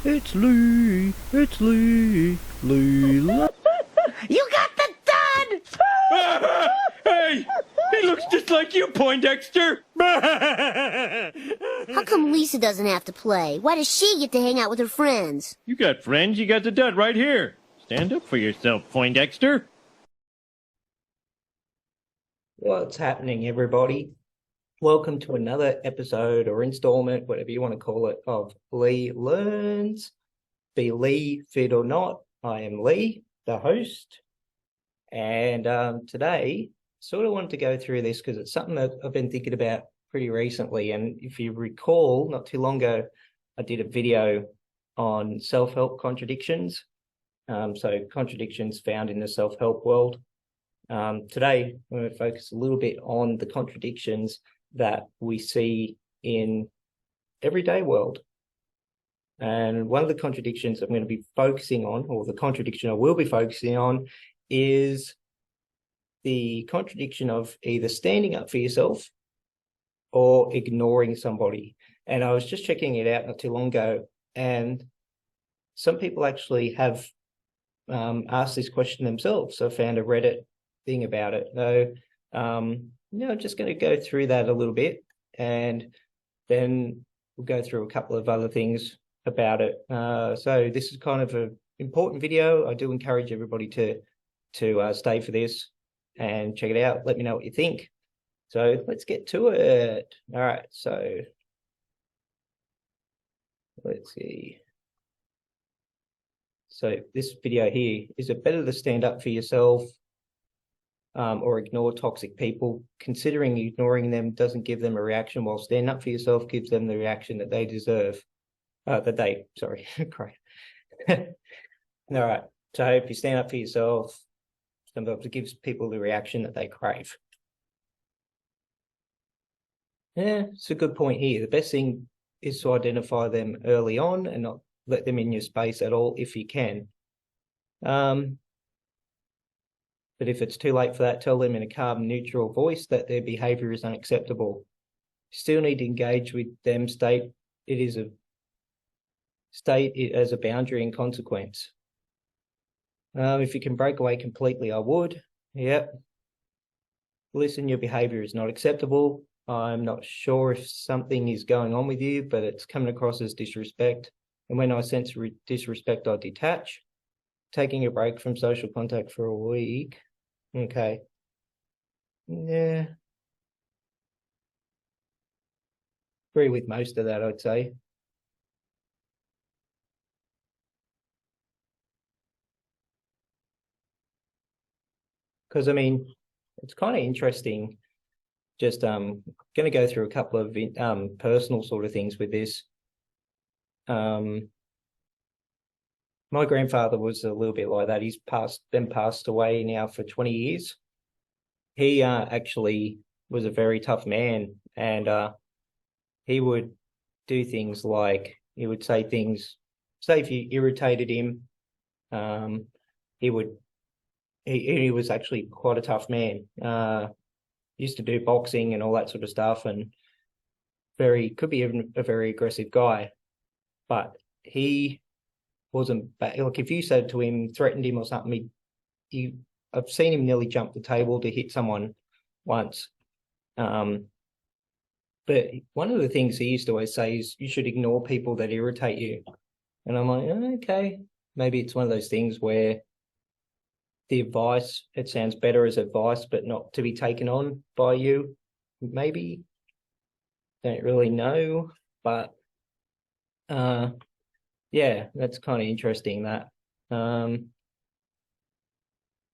It's Lee. It's Lee. Lee. You got the dud! Hey! He looks just like you, Poindexter! How come Lisa doesn't have to play? Why does she get to hang out with her friends? You got friends, you got the dud right here. Stand up for yourself, Poindexter. What's happening, everybody? Welcome to another episode or installment, whatever you want to call it, of Lee Learns. Be Lee fit or not, I am Lee, the host. And today, sort of wanted to go through this because it's something that I've been thinking about pretty recently. And if you recall, not too long ago, I did a video on self-help contradictions. So contradictions found in the self-help world. Today, I'm going to focus a little bit on the contradictions that we see in everyday world. And one of the contradictions I'm going to be focusing on, or the contradiction I will be focusing on, is the contradiction of either standing up for yourself or ignoring somebody. And I was just checking it out not too long ago, and some people actually have asked this question themselves. So I found a Reddit thing about it. So, I'm just going to go through that a little bit, and then we'll go through a couple of other things about it. So this is kind of an important video. I do encourage everybody to stay for this and check it out. Let me know what you think. So let's get to it. All right. So let's see. So this video here, is it better to stand up for yourself or ignore toxic people, considering ignoring them doesn't give them a reaction, while stand up for yourself gives them the reaction that they deserve? Great. All right. So if you stand up for yourself, sometimes it gives people the reaction that they crave. Yeah, it's a good point here. The best thing is to identify them early on and not let them in your space at all if you can. But if it's too late for that, tell them in a calm, neutral voice that their behavior is unacceptable. Still need to engage with them, state it as a boundary and consequence. If you can break away completely, I would. Yep. Listen, your behavior is not acceptable. I'm not sure if something is going on with you, but it's coming across as disrespect. And when I sense disrespect, I detach. Taking a break from social contact for a week. Okay. Yeah. Agree with most of that, I'd say. Because, I mean, it's kind of interesting. Just going to go through a couple of personal sort of things with this. My grandfather was a little bit like that. He's been passed away now for 20 years. He actually was a very tough man, and he would do things like, he would say things, say if you irritated him, he was actually quite a tough man. Used to do boxing and all that sort of stuff, and could be even a very aggressive guy, but he wasn't bad. Like if you said to him, threatened him or something, I've seen him nearly jump the table to hit someone once. But one of the things he used to always say is you should ignore people that irritate you. And I'm like, oh, okay, maybe it's one of those things where the advice, it sounds better as advice, but not to be taken on by you. Maybe. Don't really know, but yeah, that's kind of interesting, that.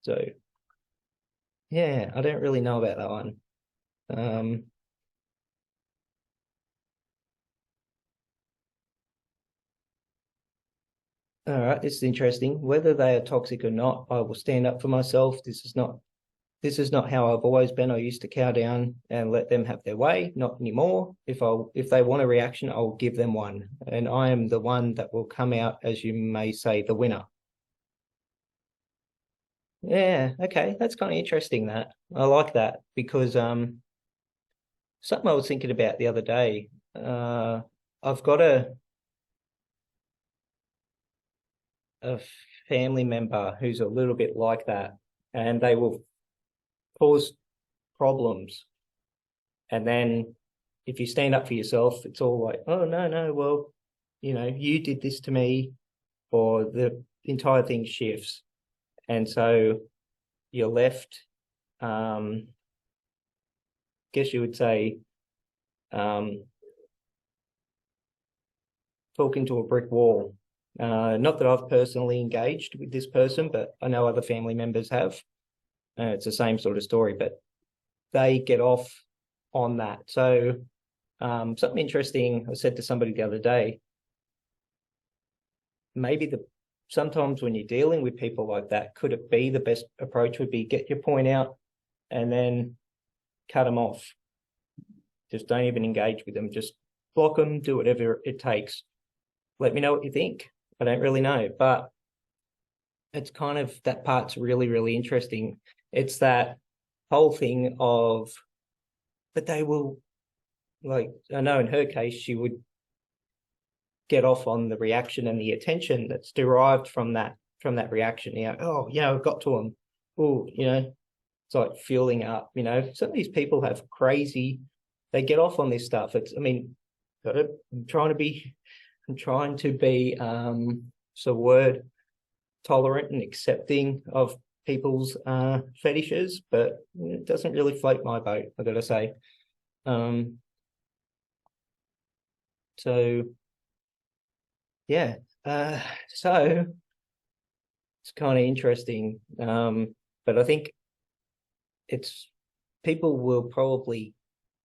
So yeah, I don't really know about that one. All right, this is interesting. Whether they are toxic or not, I will stand up for myself. This is not how I've always been. I used to cower down and let them have their way. Not anymore. If they want a reaction, I'll give them one. And I am the one that will come out, as you may say, the winner. Yeah, okay. That's kind of interesting, that. I like that, because something I was thinking about the other day. I've got a family member who's a little bit like that, and they will cause problems. And then if you stand up for yourself, it's all like, oh, no, well, you did this to me, or the entire thing shifts. And so you're left, guess you would say, talking to a brick wall. Not that I've personally engaged with this person, but I know other family members have. It's the same sort of story, but they get off on that. So something interesting I said to somebody the other day, maybe sometimes when you're dealing with people like that, could it be the best approach would be get your point out and then cut them off? Just don't even engage with them. Just block them, do whatever it takes. Let me know what you think. I don't really know, but it's kind of, that part's really, really interesting. It's that whole thing of, but they will, like, I know in her case, she would get off on the reaction and the attention that's derived from that reaction. Oh, I've got to them. Oh, it's like fueling up, Some of these people have they get off on this stuff. I'm trying to be tolerant and accepting of people's fetishes, but it doesn't really float my boat, I've got to say. So yeah, so it's kind of interesting, but I think people will probably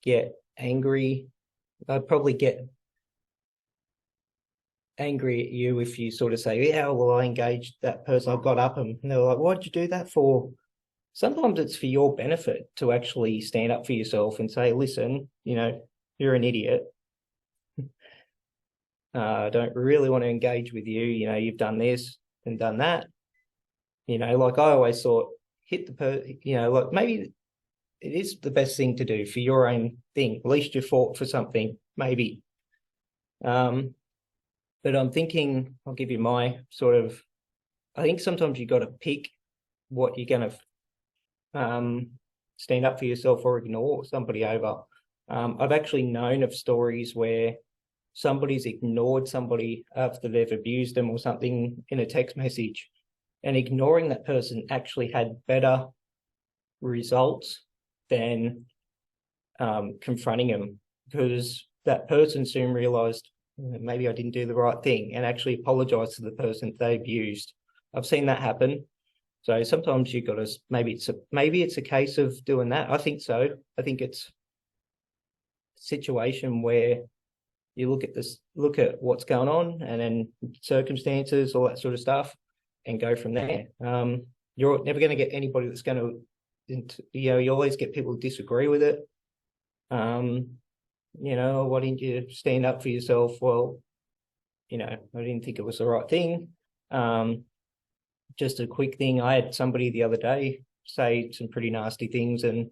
get angry. I'd probably get angry at you if you sort of say, yeah, well, I engaged that person, I got up, and they're like, what'd you do that for? Sometimes it's for your benefit to actually stand up for yourself and say, listen, you're an idiot. I don't really want to engage with you. You've done this and done that. Like I always thought, hit the person, like maybe it is the best thing to do for your own thing. At least you fought for something, maybe. But I'm thinking, I'll give you my sort of, I think sometimes you got to pick what you're going to stand up for yourself or ignore somebody over. I've actually known of stories where somebody's ignored somebody after they've abused them or something in a text message, and ignoring that person actually had better results than confronting them, because that person soon realized, maybe I didn't do the right thing, and actually apologized to the person they abused. I've seen that happen. So sometimes you've got to, maybe it's a case of doing that. I think so. I think it's a situation where you look at what's going on, and then circumstances, all that sort of stuff, and go from there. You're never going to get anybody that's going to, you always get people who disagree with it. Why didn't you stand up for yourself? Well, I didn't think it was the right thing. Just a quick thing. I had somebody the other day say some pretty nasty things, and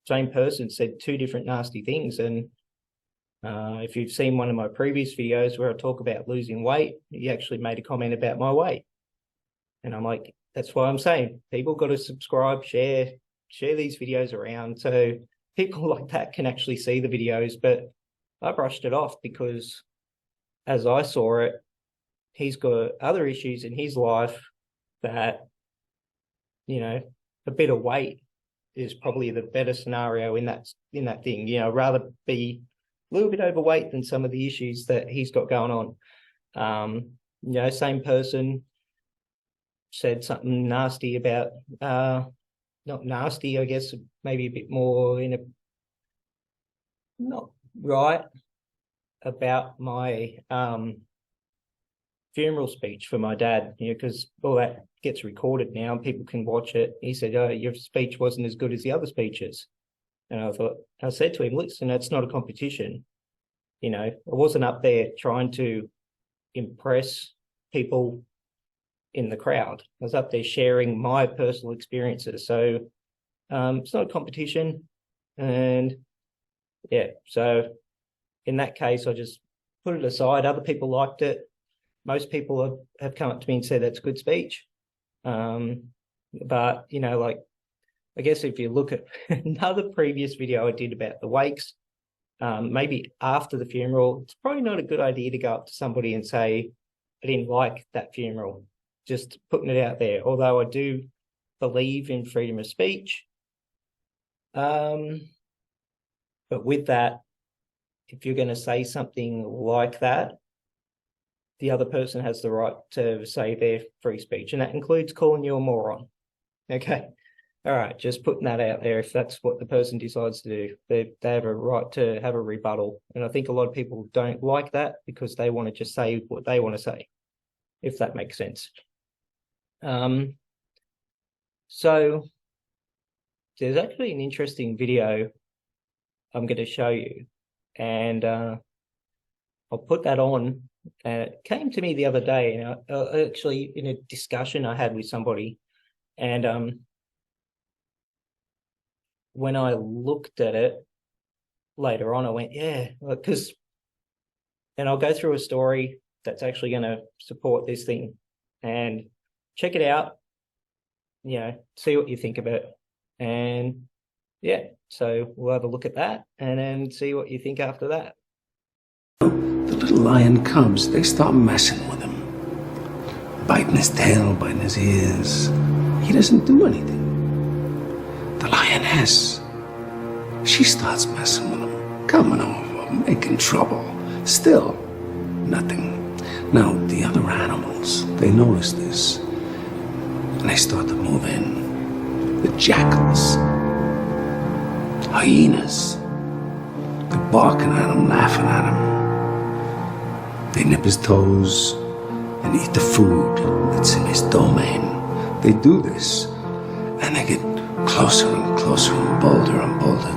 same person said two different nasty things. And if you've seen one of my previous videos where I talk about losing weight, he actually made a comment about my weight. And I'm like, that's why I'm saying people got to subscribe, share these videos around so people like that can actually see the videos. But I brushed it off because as I saw it, he's got other issues in his life that, a bit of weight is probably the better scenario in that thing. Rather be a little bit overweight than some of the issues that he's got going on. Same person said something nasty about, not nasty, I guess, maybe a bit more not right about my funeral speech for my dad, because all that gets recorded now and people can watch it. He said, oh, your speech wasn't as good as the other speeches. And I said to him, listen, it's not a competition. I wasn't up there trying to impress people in the crowd. I was up there sharing my personal experiences. So it's not a competition. And yeah, so in that case, I just put it aside. Other people liked it. most people have come up to me and said that's good speech. But, you know, like, I guess if you look at another previous video I did about the wakes, maybe after the funeral, it's probably not a good idea to go up to somebody and say, I didn't like that funeral. Just putting it out there. Although I do believe in freedom of speech. But with that, if you're going to say something like that, the other person has the right to say their free speech. And that includes calling you a moron. Okay. All right. Just putting that out there. If that's what the person decides to do, they have a right to have a rebuttal. And I think a lot of people don't like that because they want to just say what they want to say, if that makes sense. So there's actually an interesting video I'm going to show you, and I'll put that on. And it came to me the other day, and actually in a discussion I had with somebody, and when I looked at it later on, I went, yeah, because, and I'll go through a story that's actually going to support this thing, and check it out, you know, see what you think of it. And yeah, so we'll have a look at that and then see what you think after that. The little lion cubs, they start messing with him. Biting his tail, biting his ears. He doesn't do anything. The lioness, she starts messing with him, coming over, making trouble. Still, nothing. Now, the other animals, they notice this, and they start to move in. The jackals, hyenas, they're barking at him, laughing at him. They nip his toes and eat the food that's in his domain. They do this, and they get closer and closer and bolder,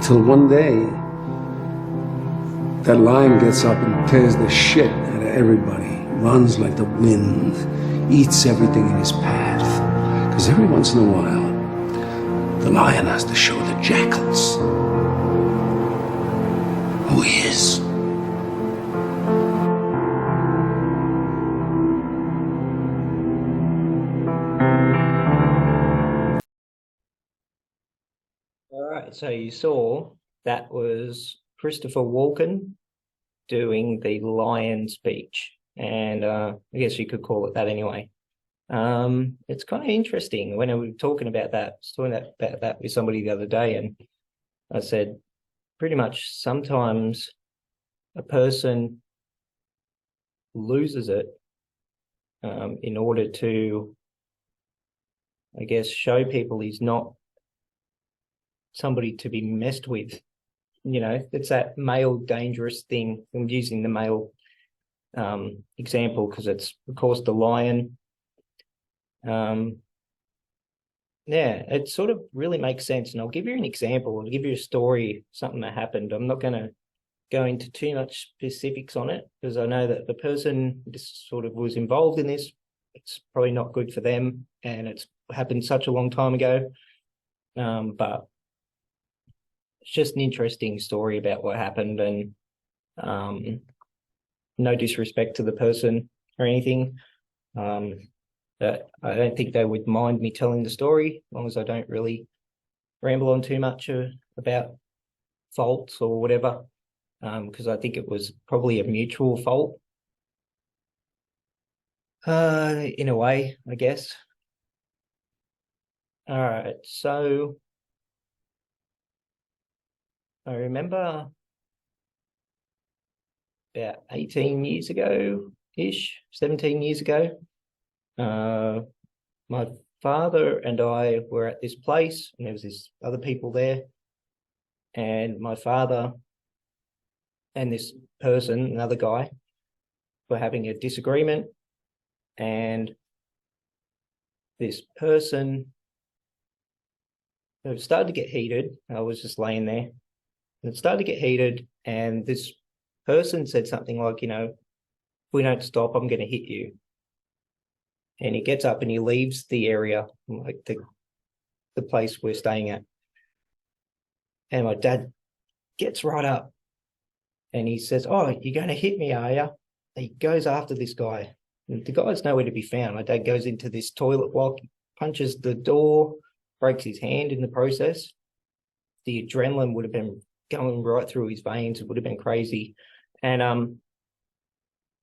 till one day, that lion gets up and tears the shit out of everybody, runs like the wind, eats everything in his path. Because every once in a while, the lion has to show the jackals who he is. All right, so you saw that was Christopher Walken doing the lion speech, and I guess you could call it that anyway. It's kind of interesting when I was talking about that. I was talking about that with somebody the other day, and I said pretty much sometimes a person loses it in order to, I guess, show people he's not somebody to be messed with. You know, it's that male dangerous thing. I'm using the male example because it's, of course, the lion. Yeah, it sort of really makes sense. And I'll give you an example. I'll give you a story, something that happened. I'm not going to go into too much specifics on it because I know that the person this sort of was involved in this, it's probably not good for them, and it's happened such a long time ago. But it's just an interesting story about what happened, and no disrespect to the person or anything. But I don't think they would mind me telling the story as long as I don't really ramble on too much about faults or whatever, because I think it was probably a mutual fault in a way, I guess. All right, so I remember about 18 years ago-ish, 17 years ago, my father and I were at this place, and there was this other people there, and my father and this person, another guy, were having a disagreement, and this person, it started to get heated. I was just laying there, and it started to get heated, and this person said something like, you know, if we don't stop, I'm going to hit you. And he gets up and he leaves the area, like the place we're staying at. And my dad gets right up and he says, "Oh, you're going to hit me, are you?" He goes after this guy, The guy's nowhere to be found. My dad goes into this toilet block, punches the door, breaks his hand in the process. The adrenaline would have been going right through his veins. It would have been crazy. And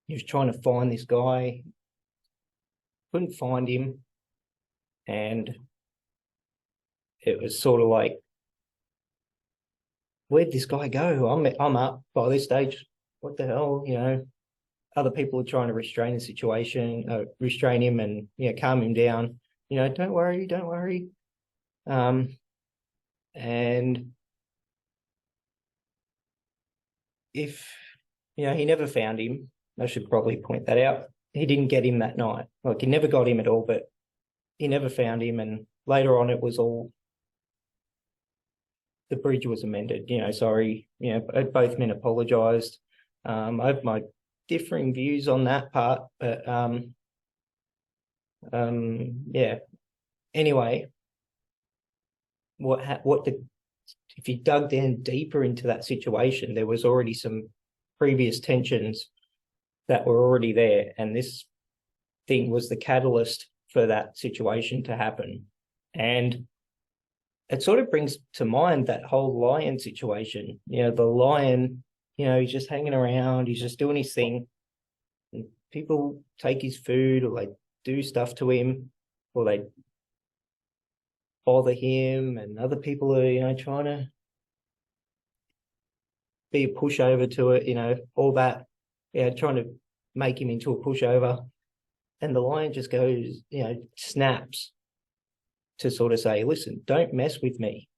he was trying to find this guy, couldn't find him. And it was sort of like, where'd this guy go? I'm up by this stage. What the hell? You know, other people are trying to restrain the situation, restrain him and, you know, calm him down. You know, don't worry, don't worry. And if, you know, he never found him, I should probably point that out. He didn't get him that night. Like, he never got him at all, but he never found him. And later on, it was all, the bridge was amended. You know, sorry, you know, both men apologized. I have my differing views on that part, but yeah. Anyway, if you dug down deeper into that situation, there was already some previous tensions that were already there, and this thing was the catalyst for that situation to happen. And it sort of brings to mind that whole lion situation. You know, the lion, you know, he's just hanging around, he's just doing his thing, and people take his food, or they do stuff to him, or they bother him, and other people are, you know, trying to be a pushover to it, you know, all that, yeah, trying to make him into a pushover. And the lion just goes, you know, snaps to sort of say, listen, don't mess with me.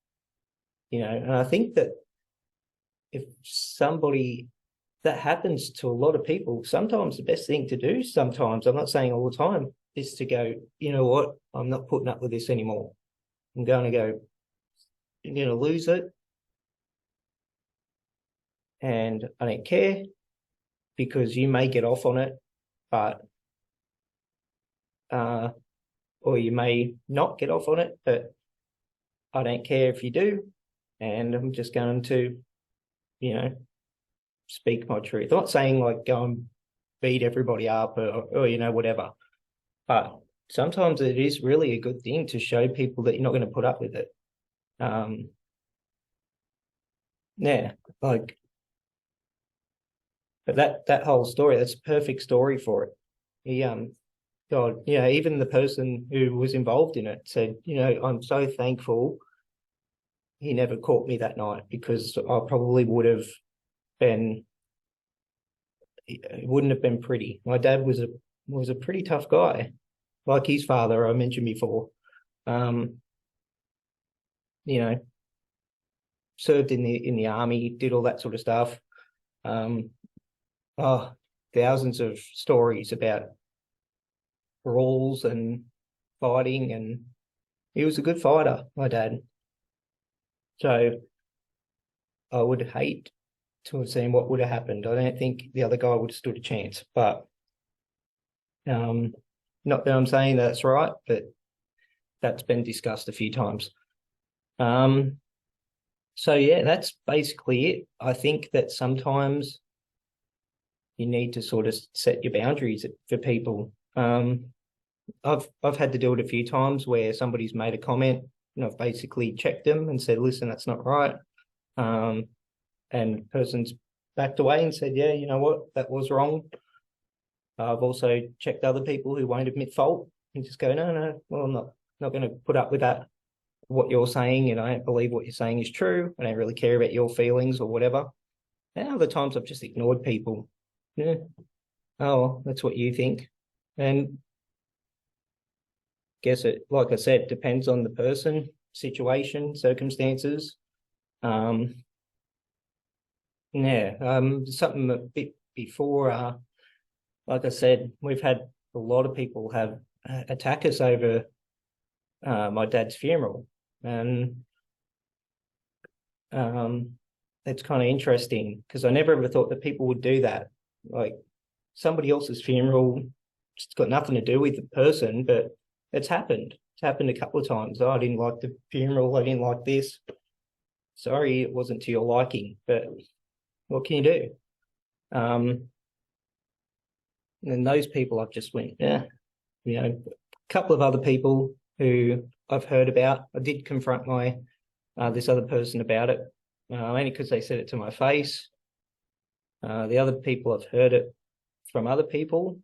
You know, and I think that if somebody, that happens to a lot of people, sometimes the best thing to do, sometimes, I'm not saying all the time, is to go, you know what, I'm not putting up with this anymore. I'm going to go, I'm going to lose it. And I don't care, because you may get off on it, but, or you may not get off on it, but I don't care if you do. And I'm just going to, you know, speak my truth. I'm not saying like go and beat everybody up or you know, whatever. But sometimes it is really a good thing to show people that you're not going to put up with it. Yeah, like, but that whole story, that's a perfect story for it. He, God, you know, even the person who was involved in it said, you know, I'm so thankful he never caught me that night, because I probably would have been, it wouldn't have been pretty. My dad was a pretty tough guy, like his father I mentioned before. You know, served in the army, did all that sort of stuff. Thousands of stories about brawls and fighting, and he was a good fighter, my dad. So I would hate to have seen what would have happened. I don't think the other guy would have stood a chance, but not that I'm saying that's right, but that's been discussed a few times. So yeah, that's basically it. I think that sometimes you need to sort of set your boundaries for people. I've had to do it a few times where somebody's made a comment, and I've basically checked them and said, listen, that's not right. And the person's backed away and said, yeah, you know what, that was wrong. I've also checked other people who won't admit fault and just go, no, well, I'm not going to put up with that, what you're saying, and I don't believe what you're saying is true. I don't really care about your feelings or whatever. And other times I've just ignored people. Yeah. Oh, that's what you think. And guess it, like I said, depends on the person, situation, circumstances. Something a bit before, like I said, we've had a lot of people have attack us over my dad's funeral. And it's kind of interesting, because I never ever thought that people would do that. Like, somebody else's funeral, it's got nothing to do with the person, but it's happened. It's happened a couple of times. Oh, I didn't like the funeral. I didn't like this. Sorry, it wasn't to your liking, but what can you do? And those people I've just went, yeah, you know, a couple of other people who I've heard about. I did confront my this other person about it, only because they said it to my face. The other people I've heard it from other people,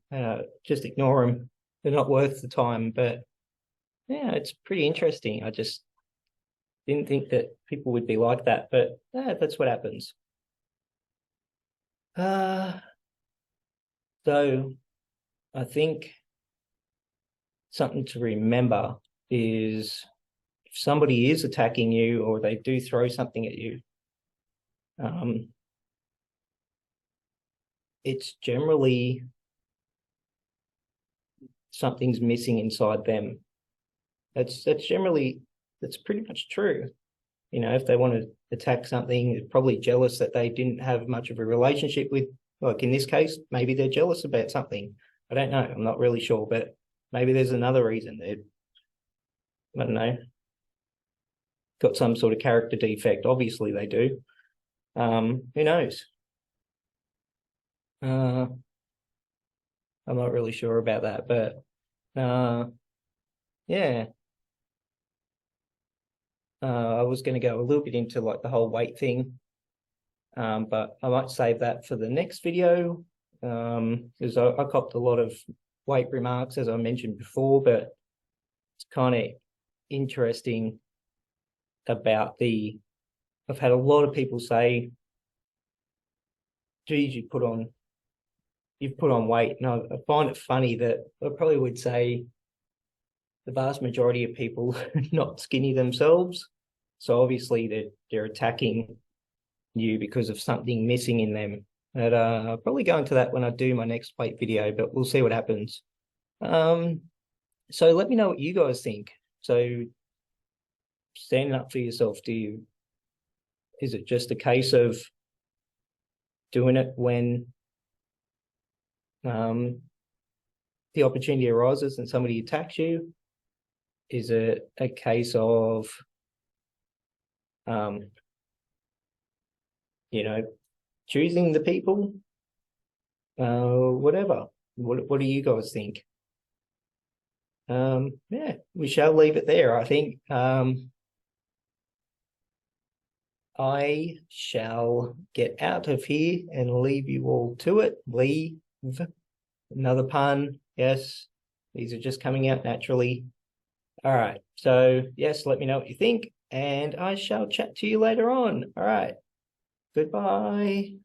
just ignore them. They're not worth the time. But yeah, it's pretty interesting. I just didn't think that people would be like that, but yeah, that's what happens. So I think something to remember is if somebody is attacking you or they do throw something at you, it's generally something's missing inside them. That's pretty much true. You know, if they want to attack something, they're probably jealous that they didn't have much of a relationship with, like in this case, maybe they're jealous about something. I don't know. I'm not really sure, but maybe there's another reason. I don't know, got some sort of character defect. Obviously they do. Who knows? I'm not really sure about that, but yeah. I was going to go a little bit into like the whole weight thing, but I might save that for the next video, because I copped a lot of weight remarks, as I mentioned before, but it's kind of interesting about I've had a lot of people say, geez, you've put on weight. And I find it funny that I probably would say the vast majority of people are not skinny themselves. So obviously they're attacking you because of something missing in them. But I'll probably go into that when I do my next weight video, but we'll see what happens. So let me know what you guys think. So standing up for yourself, is it just a case of doing it when the opportunity arises and somebody attacks you? Is it a case of, you know, choosing the people? Whatever. What do you guys think? Yeah, we shall leave it there, I think. I shall get out of here and leave you all to it. Leave. Another pun. Yes, these are just coming out naturally. All right. So, yes, let me know what you think, and I shall chat to you later on. All right. Goodbye.